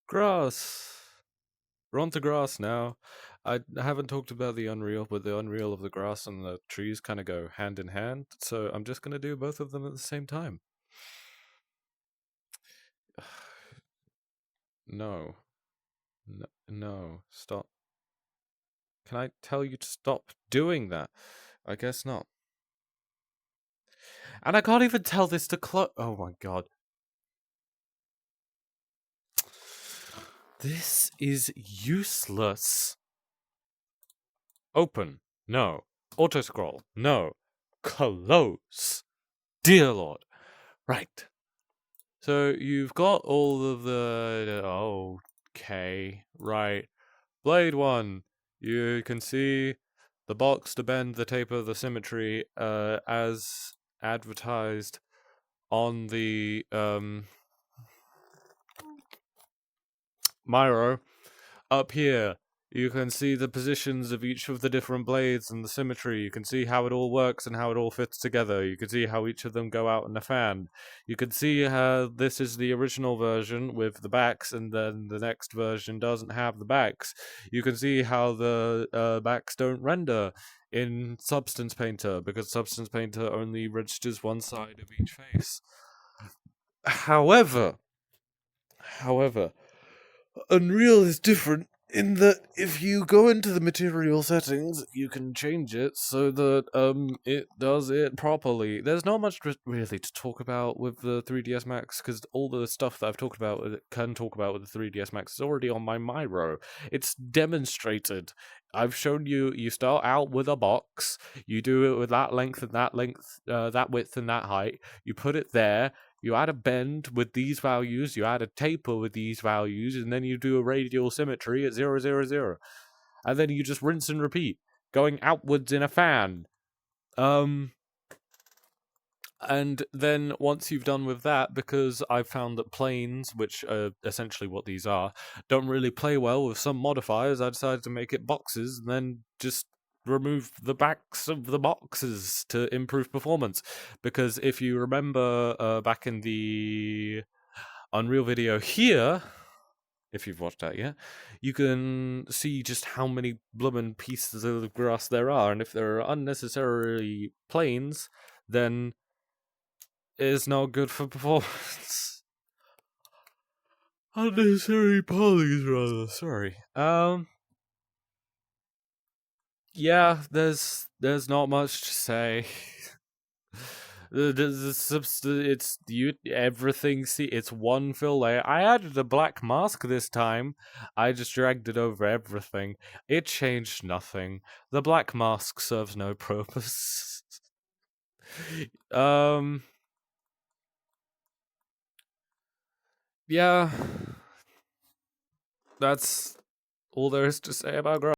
Grass. We're on to grass now. I haven't talked about the Unreal, but the Unreal of the grass and the trees kind of go hand in hand, so I'm just gonna do both of them at the same time. No. No, no, stop. Can I tell you to stop doing that? I guess not. And I can't even tell this to close. Oh my god. This is useless. Open. No. Auto scroll. No. Close. Dear Lord. Right. So you've got all of the. Okay. Right. Blade 1. You can see the box, the bend, the taper, the symmetry, as advertised on the Myro. Up here, you can see the positions of each of the different blades and the symmetry. You can see how it all works and how it all fits together. You can see how each of them go out in a fan. You can see how this is the original version with the backs, and then the next version doesn't have the backs. You can see how the backs don't render in Substance Painter, because Substance Painter only registers one side of each face. However, Unreal is different in that if you go into the material settings, you can change it so that it does it properly. There's not much really to talk about with the 3ds Max, because all the stuff that I've talked about can talk about with the 3ds Max is already on my Myro. It's demonstrated. I've shown you. You start out with a box. You do it with that length and that length, that width and that height. You put it there. You add a bend with these values, you add a taper with these values, and then you do a radial symmetry at 0, 0, 0. And then you just rinse and repeat, going outwards in a fan. And then once you've done with that, because I've found that planes, which are essentially what these are, don't really play well with some modifiers, I decided to make it boxes and then just remove the backs of the boxes to improve performance. Because if you remember back in the Unreal video here, if you've watched that yet, you can see just how many bloomin' pieces of grass there are, and if there are unnecessarily planes, then is not good for performance. Unnecessary polys, rather. Sorry. Yeah, there's not much to say. It's everything. See, it's one fill layer. I added a black mask this time. I just dragged it over everything. It changed nothing. The black mask serves no purpose. Yeah, that's all there is to say about Grok.